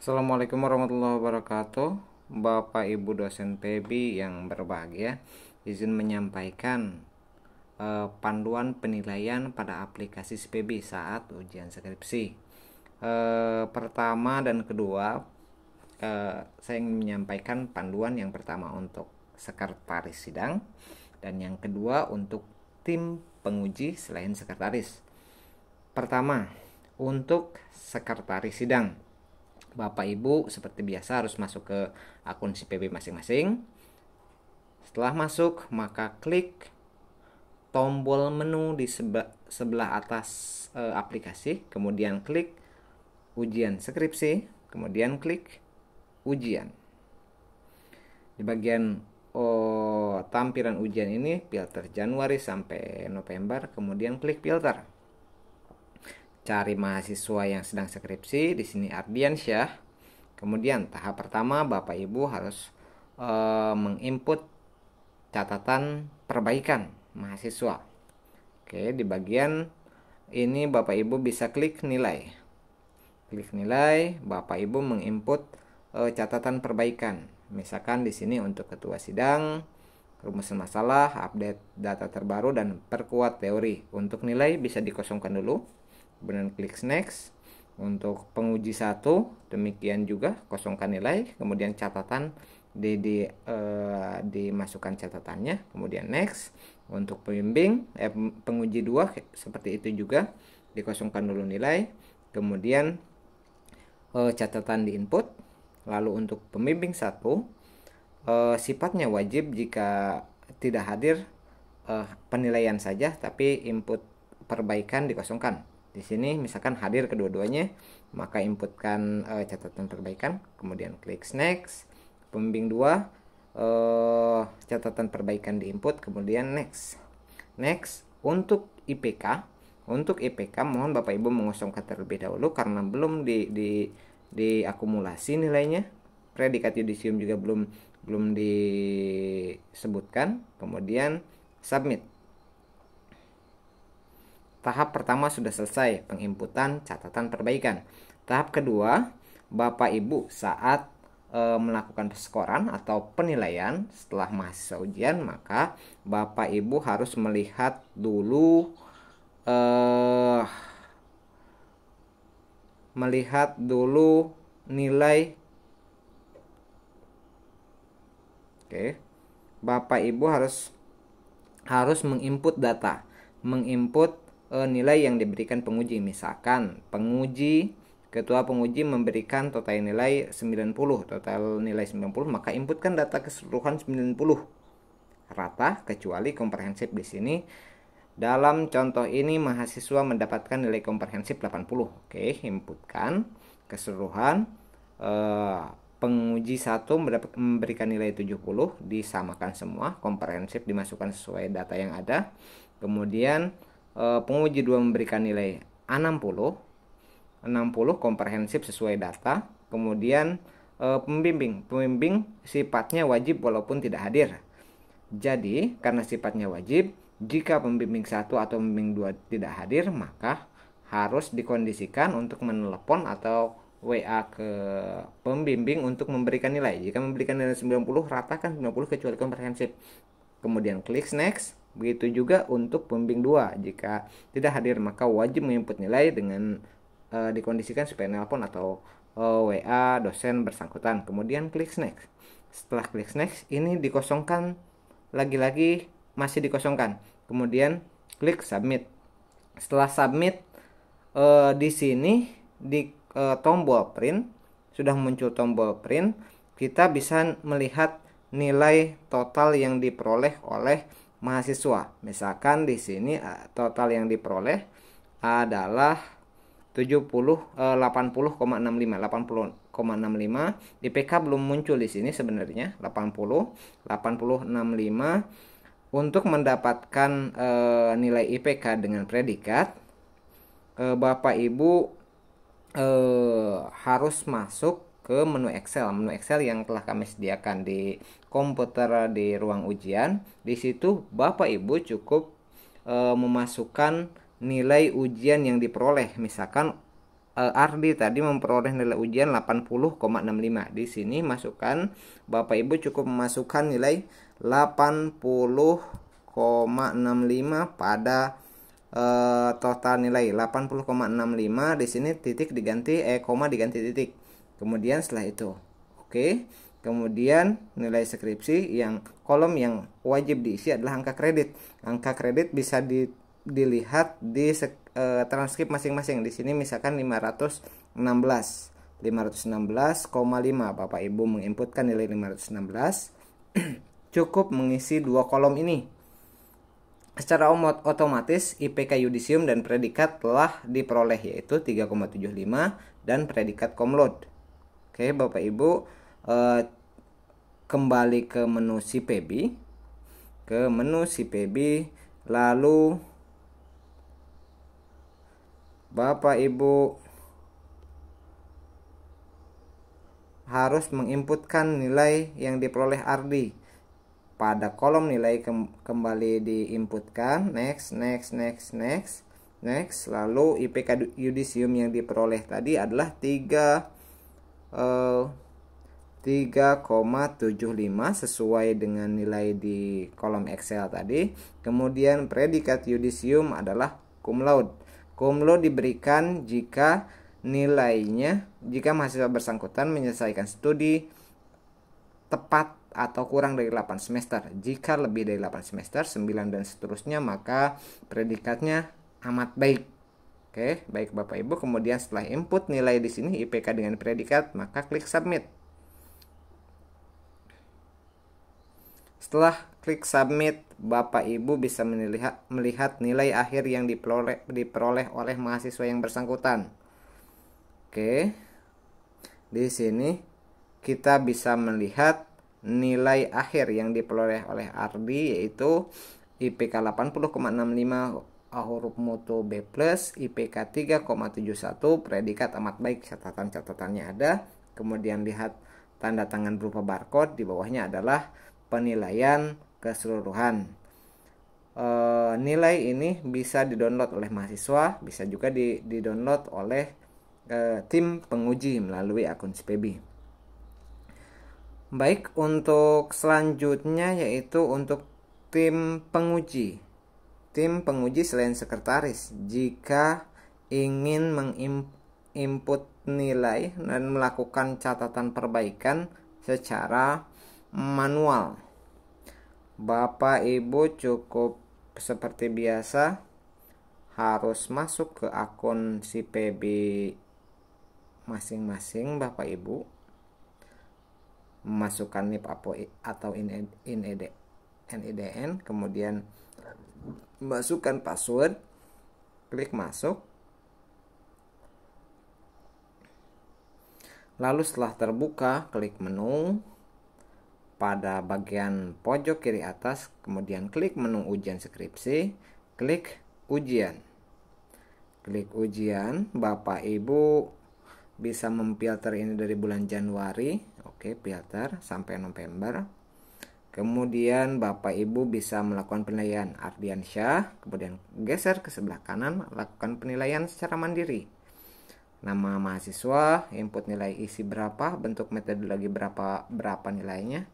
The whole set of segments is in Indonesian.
Assalamualaikum warahmatullahi wabarakatuh. Bapak Ibu dosen PB yang berbahagia, izin menyampaikan panduan penilaian pada aplikasi PB saat ujian skripsi. Pertama dan kedua, saya ingin menyampaikan panduan yang pertama untuk sekretaris sidang dan yang kedua untuk tim penguji selain sekretaris. Pertama, untuk sekretaris sidang, Bapak Ibu seperti biasa harus masuk ke akun CPB masing-masing. Setelah masuk, maka klik tombol menu di sebelah atas aplikasi, kemudian klik ujian skripsi, kemudian klik ujian. Di bagian tampilan ujian ini filter Januari sampai November, kemudian klik filter. Cari mahasiswa yang sedang skripsi, di sini Ardiansyah. Kemudian tahap pertama Bapak Ibu harus menginput catatan perbaikan mahasiswa. Oke, di bagian ini Bapak Ibu bisa klik nilai. Klik nilai, Bapak Ibu menginput catatan perbaikan. Misalkan di sini untuk ketua sidang, rumusan masalah, update data terbaru dan perkuat teori. Untuk nilai bisa dikosongkan dulu. Kemudian klik next. Untuk penguji 1 demikian juga, kosongkan nilai, kemudian catatan dimasukkan catatannya, kemudian next. Untuk pembimbing penguji 2 seperti itu juga, dikosongkan dulu nilai, kemudian catatan diinput. Lalu untuk pembimbing 1 sifatnya wajib, jika tidak hadir penilaian saja, tapi input perbaikan dikosongkan. Di sini misalkan hadir kedua-duanya, maka inputkan catatan perbaikan, kemudian klik next. Pembimbing 2 catatan perbaikan diinput, kemudian next. Untuk IPK mohon Bapak Ibu mengosongkan terlebih dahulu karena belum diakumulasi nilainya. Predikat yudisium juga belum disebutkan. Kemudian submit. Tahap pertama sudah selesai, penginputan catatan perbaikan. Tahap kedua, Bapak Ibu saat melakukan peskoran atau penilaian setelah mahasiswa ujian, maka Bapak Ibu harus melihat dulu nilai. Oke. Bapak Ibu harus menginput data, menginput nilai yang diberikan penguji. Misalkan ketua penguji memberikan total nilai 90, maka inputkan data keseluruhan 90 rata kecuali komprehensif. Di sini dalam contoh ini mahasiswa mendapatkan nilai komprehensif 80. Oke, inputkan keseluruhan. Penguji 1 memberikan nilai 70, disamakan semua, komprehensif dimasukkan sesuai data yang ada. Kemudian penguji 2 memberikan nilai 60 komprehensif sesuai data. Kemudian pembimbing sifatnya wajib walaupun tidak hadir. Jadi karena sifatnya wajib, jika pembimbing 1 atau pembimbing 2 tidak hadir, maka harus dikondisikan untuk menelepon atau WA ke pembimbing untuk memberikan nilai. Jika memberikan nilai 90, ratakan 90 kecuali komprehensif. Kemudian klik next. Begitu juga untuk pembimbing 2. Jika tidak hadir, maka wajib menginput nilai dengan dikondisikan supaya nelpon atau WA dosen bersangkutan. Kemudian klik next. Setelah klik next, ini dikosongkan lagi-lagi, masih dikosongkan. Kemudian klik submit. Setelah submit, di sini di tombol print sudah muncul tombol print. Kita bisa melihat nilai total yang diperoleh oleh mahasiswa. Misalkan di sini total yang diperoleh adalah 80,65. IPK belum muncul di sini sebenarnya. 80,65. Untuk mendapatkan nilai IPK dengan predikat, Bapak Ibu harus masuk ke menu Excel yang telah kami sediakan di komputer di ruang ujian. Di situ Bapak Ibu cukup memasukkan nilai ujian yang diperoleh. Misalkan Ardi tadi memperoleh nilai ujian 80,65. Di sini masukkan, Bapak Ibu cukup memasukkan nilai 80,65 pada total nilai 80,65. Di sini titik diganti koma diganti titik. Kemudian setelah itu, oke. Kemudian nilai skripsi yang kolom yang wajib diisi adalah angka kredit. Angka kredit bisa dilihat di transkrip masing-masing. Di sini misalkan 516,5 Bapak Ibu menginputkan nilai 516. Cukup mengisi dua kolom ini. Secara otomatis IPK yudisium dan predikat telah diperoleh, yaitu 3,75 dan predikat cum laude. Oke, Bapak Ibu, kembali ke menu CPB, lalu Bapak Ibu harus menginputkan nilai yang diperoleh Ardi. Pada kolom nilai kembali diinputkan, next, lalu IPK yudisium yang diperoleh tadi adalah 3,75 sesuai dengan nilai di kolom Excel tadi. Kemudian predikat yudisium adalah cum laude. Cum laude diberikan jika mahasiswa bersangkutan menyelesaikan studi tepat atau kurang dari 8 semester. Jika lebih dari 8 semester, 9 dan seterusnya, maka predikatnya amat baik. Oke, baik Bapak Ibu. Kemudian setelah input nilai di sini IPK dengan predikat, maka klik submit. Setelah klik submit, Bapak Ibu bisa melihat nilai akhir yang diperoleh oleh mahasiswa yang bersangkutan. Oke. Di sini kita bisa melihat nilai akhir yang diperoleh oleh Ardi, yaitu IPK 80,65 huruf mutu B+, IPK 3,71, predikat amat baik, catatan-catatannya ada. Kemudian lihat tanda tangan berupa barcode, di bawahnya adalah penilaian keseluruhan. Nilai ini bisa didownload oleh mahasiswa, bisa juga didownload oleh tim penguji melalui akun CPB. Baik, untuk selanjutnya yaitu untuk tim penguji. Tim penguji selain sekretaris, jika ingin menginput nilai dan melakukan catatan perbaikan secara manual, Bapak Ibu cukup seperti biasa harus masuk ke akun CPB masing-masing Bapak Ibu, memasukkan NIP atau NIDN, kemudian masukkan password, klik masuk. Lalu setelah terbuka, klik menu. Pada bagian pojok kiri atas, kemudian klik menu ujian skripsi, klik ujian. Klik ujian, Bapak Ibu bisa memfilter ini dari bulan Januari, oke, filter sampai November. Kemudian Bapak Ibu bisa melakukan penilaian Ardiansyah, kemudian geser ke sebelah kanan, lakukan penilaian secara mandiri. Nama mahasiswa, input nilai isi berapa, bentuk metodologi berapa nilainya.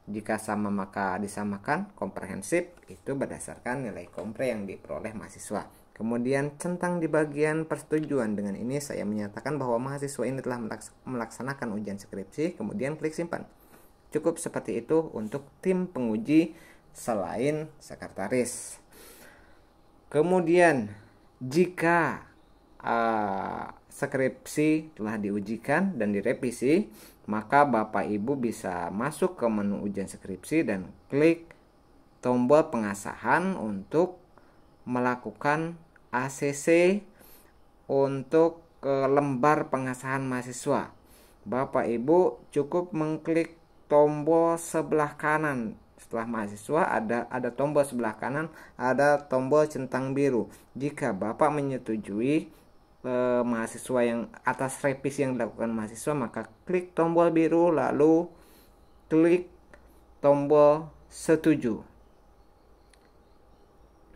Jika sama maka disamakan, komprehensif itu berdasarkan nilai kompre yang diperoleh mahasiswa. Kemudian centang di bagian persetujuan. Dengan ini saya menyatakan bahwa mahasiswa ini telah melaksanakan ujian skripsi, kemudian klik simpan. Cukup seperti itu untuk tim penguji selain sekretaris. Kemudian jika skripsi telah diujikan dan direvisi, maka Bapak Ibu bisa masuk ke menu ujian skripsi dan klik tombol pengasahan untuk melakukan ACC untuk lembar pengasahan mahasiswa. Bapak Ibu cukup mengklik tombol sebelah kanan. Setelah mahasiswa ada tombol sebelah kanan, ada tombol centang biru. Jika Bapak menyetujui mahasiswa yang atas revisi yang dilakukan mahasiswa, maka klik tombol biru lalu klik tombol setuju.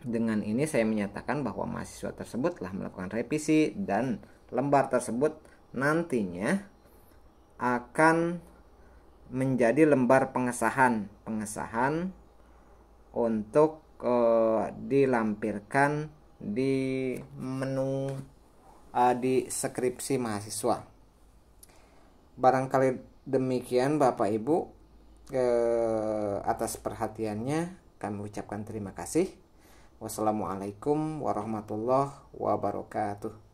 Dengan ini saya menyatakan bahwa mahasiswa tersebut telah melakukan revisi dan lembar tersebut nantinya akan menjadi lembar pengesahan untuk dilampirkan di menu di skripsi mahasiswa. Barangkali demikian Bapak Ibu, atas perhatiannya kami ucapkan terima kasih. Wassalamualaikum warahmatullahi wabarakatuh.